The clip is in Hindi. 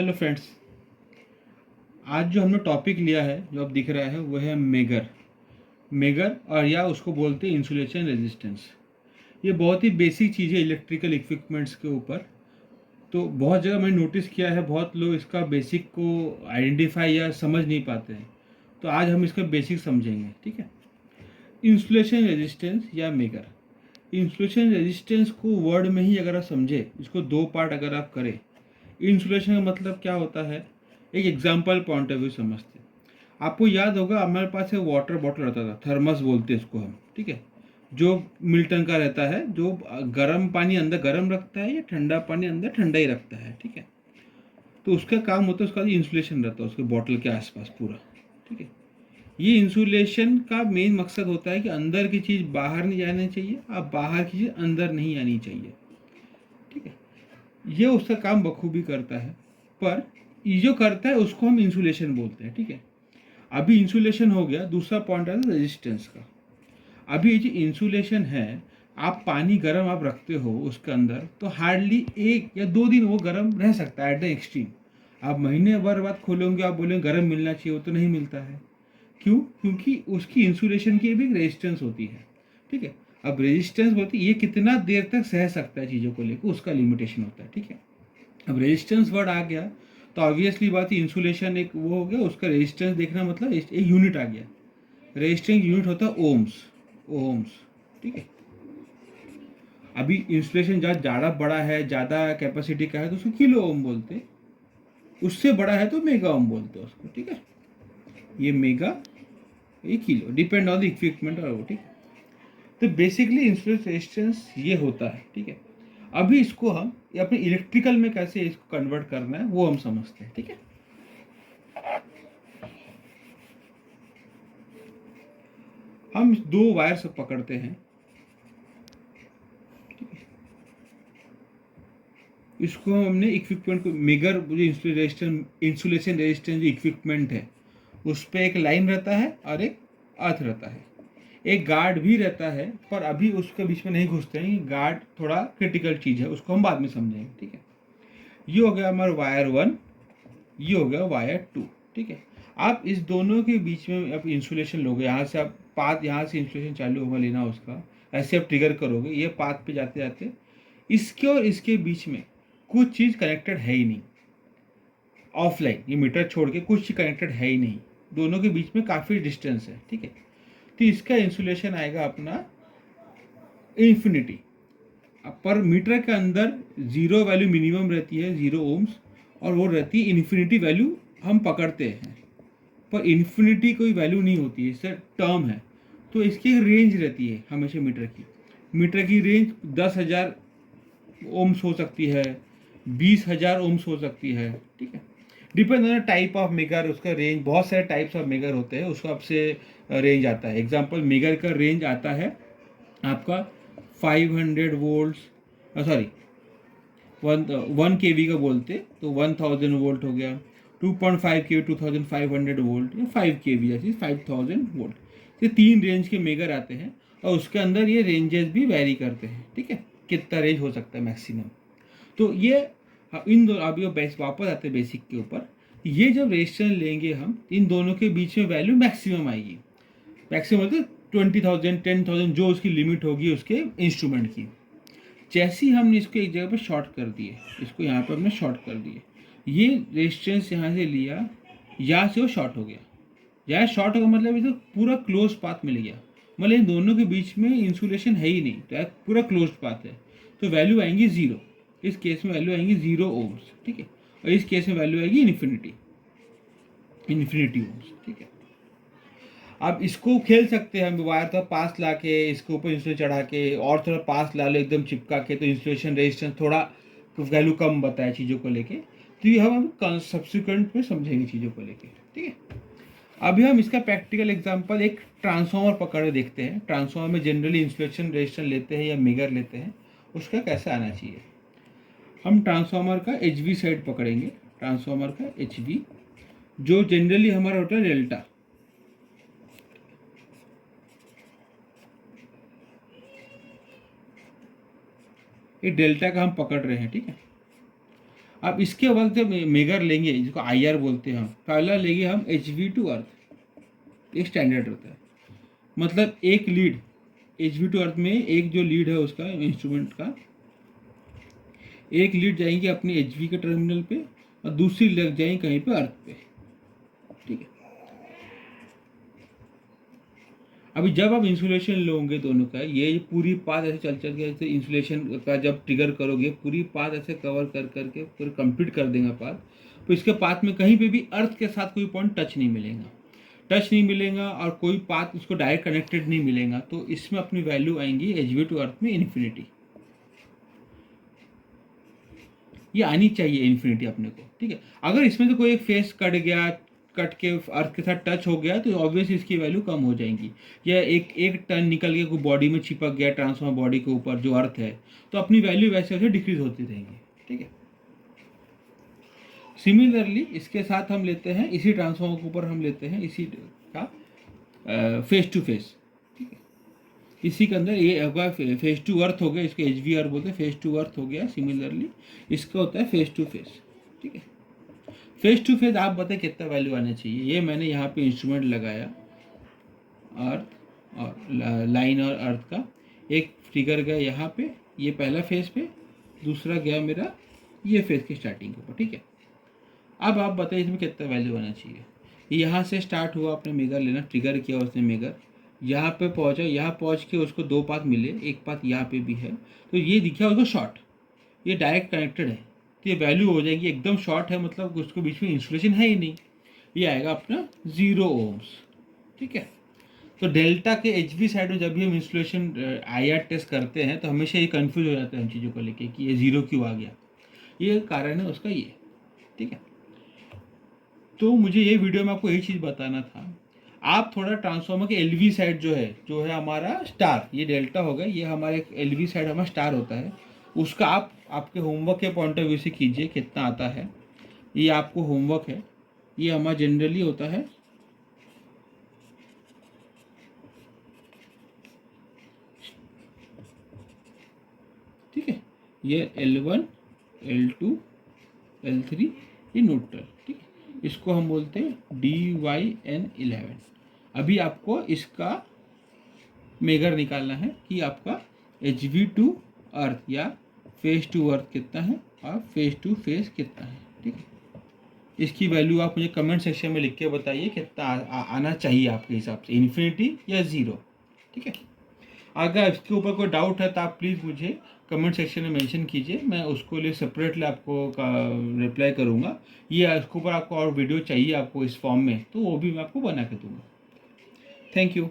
Hello friends. आज जो हमने टॉपिक लिया है जो अब दिख रहा है वो है मेगर। मेगर और या उसको बोलते हैं इंसुलेशन रेजिस्टेंस। ये बहुत ही बेसिक चीज़ है इलेक्ट्रिकल इक्विपमेंट्स के ऊपर। तो बहुत जगह मैंने नोटिस किया है बहुत लोग इसका बेसिक को आइडेंटिफाई या समझ नहीं पाते हैं। तो आज हम इसका बेसिक समझेंगे, ठीक है। इंसुलेशन रेजिस्टेंस या मेगर। इंसुलेशन रेजिस्टेंस को वर्ड में ही अगर आप समझे, इसको दो पार्ट अगर आप करें, इंसुलेशन का मतलब क्या होता है, एक एग्जाम्पल पॉइंट ऑफ व्यू समझते हैं। आपको याद होगा हमारे पास एक वाटर बॉटल रहता था, थर्मस बोलते हैं इसको हम, ठीक है। जो मिल्टन का रहता है, जो गर्म पानी अंदर गर्म रखता है या ठंडा पानी अंदर ठंडा ही रखता है, ठीक है। तो उसका काम होता है, उसका इंसुलेशन रहता है उसके बॉटल के आसपास पूरा, ठीक है। ये इंसुलेशन का मेन मकसद होता है कि अंदर की चीज़ बाहर नहीं जानी चाहिए और बाहर की चीज़ अंदर नहीं आनी चाहिए, ठीक है। ये उसका काम बखूबी करता है। पर ये जो करता है उसको हम इंसुलेशन बोलते हैं, ठीक है। अभी इंसुलेशन हो गया, दूसरा पॉइंट आता है रेजिस्टेंस का। अभी ये जो इंसुलेशन है, आप पानी गर्म आप रखते हो उसके अंदर तो हार्डली 1 या 2 दिन वो गर्म रह सकता है एट द एक्सट्रीम। आप महीने भर बाद खोलोगे, आप बोलेंगे गर्म मिलना चाहिए, वो तो नहीं मिलता है। क्यों? क्योंकि उसकी इंसुलेशन की भी रेजिस्टेंस होती है, ठीक है। अब रेजिस्टेंस होती है, ये कितना देर तक सह सकता है चीज़ों को लेकर, उसका लिमिटेशन होता है, ठीक है। अब रेजिस्टेंस वर्ड आ गया तो ऑब्वियसली बात है, इंसुलेशन एक वो हो गया, उसका रेजिस्टेंस देखना मतलब एक यूनिट आ गया। रेजिस्टेंस यूनिट होता है ओम्स। ओम्स, ठीक है। अभी इंसुलेशन जहाँ ज़्यादा बड़ा है, ज़्यादा कैपेसिटी का है तो उसको किलो ओम बोलते हैं। उससे बड़ा है तो मेगा ओम बोलते हैं उसको, ठीक है। ये मेगा, ये kilo, depend on the equipment और वो, ठीक है। तो बेसिकली इंसुलेशन रेजिस्टेंस ये होता है, ठीक है। अभी इसको हम ये अपने इलेक्ट्रिकल में कैसे इसको कन्वर्ट करना है वो हम समझते हैं, ठीक है। हम दो वायर से पकड़ते हैं, इसको हमने इक्विपमेंट को मेगर, जो इंसुलेशन रेजिस्टेंस जो इक्विपमेंट है उस पर एक लाइन रहता है और एक अर्थ रहता है। एक गार्ड भी रहता है पर अभी उसके बीच में नहीं घुसते हैं, गार्ड थोड़ा क्रिटिकल चीज़ है, उसको हम बाद में समझेंगे, ठीक है। ये हो गया हमारा वायर वन, ये हो गया वायर टू, ठीक है। आप इस दोनों के बीच में आप इंसुलेशन लोगे, यहाँ से आप पाथ, यहाँ से इंसुलेशन चालू होगा लेना उसका, ऐसे आप ट्रिगर करोगे, ये पाथ पे जाते जाते इसके और इसके बीच में कुछ चीज़ कनेक्टेड है ही नहीं। ऑफलाइन ये मीटर छोड़ के कुछ चीज़ कनेक्टेड है ही नहीं, दोनों के बीच में काफ़ी डिस्टेंस है, ठीक है। तो इसका इंसुलेशन आएगा अपना इन्फिनिटी। पर मीटर के अंदर जीरो वैल्यू मिनिमम रहती है, 0 ओम्स, और वो रहती है इन्फिनिटी वैल्यू हम पकड़ते हैं। पर इन्फिनिटी कोई वैल्यू नहीं होती है, इससे टर्म है। तो इसकी रेंज रहती है हमेशा मीटर की। मीटर की रेंज 10,000 ओम्स हो सकती है, 20,000 ओम्स हो सकती है, ठीक है। Depend on type of megger, उसका रेंज, बहुत सारे टाइप्स ऑफ मेगर होते हैं, उसको आपसे रेंज आता है। एग्जांपल मेगर का रेंज आता है आपका 500 वोल्ट्स, सॉरी 1 kV का बोलते तो 1000 वोल्ट हो गया, 2.5 kV 2500 वोल्ट, या 5 kV ऐसी 5000 वोल्ट। ये 3 रेंज के मेगर आते हैं और उसके अंदर ये रेंजेस भी वैरी करते हैं, ठीक है, कितना रेंज हो सकता है मैक्सिमम। तो ये इन दो, अभी वो वापस आते हैं बेसिक के ऊपर। ये जब रेजिस्टेंस लेंगे हम, इन दोनों के बीच में वैल्यू मैक्सिमम आएगी। मैक्सिमम मतलब 20,000 10,000 जो उसकी लिमिट होगी उसके इंस्ट्रूमेंट की। जैसे ही हमने इसको एक जगह पे शॉर्ट कर दिए, इसको यहाँ पर हमने शॉर्ट कर दिए, ये रेजिस्टेंस यहाँ से लिया, यहाँ से वो शॉर्ट हो गया। यहाँ शॉर्ट होगा मतलब इसे पूरा क्लोज पाथ मिल गया, मतलब इन दोनों के बीच में इंसुलेशन है ही नहीं, तो पूरा क्लोज पाथ है। तो वैल्यू आएंगी 0, इस केस में वैल्यू आएंगी 0 ओम्स, ठीक है। और इस केस में वैल्यू आएगी इन्फिनिटी, इन्फिनिटी ओम्स, ठीक है। अब इसको खेल सकते हैं हम, वायर का पास ला के इसके ऊपर इंसुलेशन चढ़ा के और थोड़ा पास ला लो एकदम चिपका के, तो इंसुलेशन रेजिस्टेंस थोड़ा वैल्यू कम बताया चीज़ों को लेके। तो ये हम सब्सिक्वेंट में समझेंगे चीज़ों को लेके, ठीक है। अभी हम इसका प्रैक्टिकल एग्जांपल एक ट्रांसफार्मर पकड़ के देखते हैं। ट्रांसफार्मर में जनरली इंसुलेशन रेजिस्टेंस लेते हैं या मेगर लेते हैं, उसका कैसे आना चाहिए। हम ट्रांसफार्मर का HV साइड पकड़ेंगे, ट्रांसफार्मर का HV जो जनरली हमारा होता है डेल्टा। ये डेल्टा का हम पकड़ रहे हैं, ठीक है। अब इसके वक्त जब मेगर लेंगे, जिसको IR बोलते हैं, हम पहला लेंगे हम HV टू अर्थ, एक स्टैंडर्ड रहता है। मतलब एक लीड HV टू अर्थ में, एक जो लीड है उसका इंस्ट्रूमेंट का, एक लीड जाएंगे अपने HV के टर्मिनल पे और दूसरी लग जाएंगे कहीं पे अर्थ पे, ठीक है। अभी जब आप इंसुलेशन लोगे दोनों का, ये पूरी पाथ ऐसे चल चल के ऐसे इंसुलेशन का जब ट्रिगर करोगे, पूरी पाथ ऐसे कवर कर करके पूरे कंप्लीट कर देगा पाथ, तो इसके पाथ में कहीं पे भी अर्थ के साथ कोई पॉइंट टच नहीं मिलेगा और कोई पाथ उसको डायरेक्ट कनेक्टेड नहीं मिलेगा, तो इसमें अपनी वैल्यू आएंगी HV टू अर्थ में इन्फिनिटी। ये आनी चाहिए इन्फिनिटी अपने को, ठीक है। अगर इसमें से कोई एक फेस कट के अर्थ के साथ टच हो गया तो ऑब्वियसली इसकी वैल्यू कम हो जाएंगी। या एक टर्न निकल के कोई बॉडी में चिपक गया ट्रांसफॉर्मर बॉडी के ऊपर जो अर्थ है, तो अपनी वैल्यू वैसे वैसे डिक्रीज होती रहेंगी, ठीक है। सिमिलरली इसके साथ हम लेते हैं, इसी ट्रांसफॉर्मर के ऊपर हम लेते हैं इसी का फेस टू फेस, ठीक है। इसी के अंदर ये होगा फेस टू अर्थ हो गया, इसको HVR बोलते हैं, फेस टू अर्थ हो गया। सिमिलरली इसका होता है फेस टू फेस, ठीक है। फेस टू फेस आप बताए कितना वैल्यू आना चाहिए। ये मैंने यहाँ पे इंस्ट्रूमेंट लगाया, अर्थ और लाइन और अर्थ का एक फिगर गया यहाँ पे, ये पहला फेस पे, दूसरा गया मेरा ये फेस की स्टार्टिंग के ऊपर, ठीक है। अब आप बताइए इसमें कितना वैल्यू आना चाहिए। यहाँ से स्टार्ट हुआ, आपने मेगर लेना, ट्रिगर किया उसने मेगर, यहाँ पे पहुँचा, यहाँ पहुँच के उसको दो पाथ मिले, एक पाथ यहाँ पे भी है, तो ये दिखा उसको शॉर्ट, ये डायरेक्ट कनेक्टेड है, तो ये वैल्यू हो जाएगी एकदम शॉर्ट है, मतलब उसको बीच में इंसुलेशन है ही नहीं, ये आएगा अपना 0 ohms, ठीक है। तो डेल्टा के HV साइड में जब भी हम इंसुलेशन IR टेस्ट करते हैं तो हमेशा ये कंफ्यूज हो जाता है हम चीज़ों को लेके कि ये 0 क्यों आ गया, ये कारण है उसका ये, ठीक है। तो मुझे ये वीडियो में आपको यही चीज़ बताना था। आप थोड़ा ट्रांसफार्मर के LV साइड जो है हमारा स्टार, ये डेल्टा होगा, ये हमारा एक LV साइड हमारा स्टार होता है, उसका आप आपके होमवर्क के पॉइंट ऑफ व्यू से कीजिए कितना आता है। ये आपको होमवर्क है, ये हमारा जनरली होता है ठीक है। ये L1 L2 L3 ये न्यूट्रल, ठीक है। इसको हम बोलते हैं DYN11। अभी आपको इसका मेगर निकालना है कि आपका HV टू अर्थ या फेस टू अर्थ कितना है और फेस टू फेस कितना है, ठीक है। इसकी वैल्यू आप मुझे कमेंट सेक्शन में लिख के बताइए कितना आना चाहिए आपके हिसाब से, इन्फिनिटी या 0, ठीक है। अगर इसके ऊपर कोई डाउट है तो आप प्लीज़ मुझे कमेंट सेक्शन में मेंशन कीजिए, मैं उसको लिए सेपरेटली आपको रिप्लाई करूँगा। ये इसके ऊपर आपको और वीडियो चाहिए आपको इस फॉर्म में, तो वो भी मैं आपको बना के दूँगा। Thank you.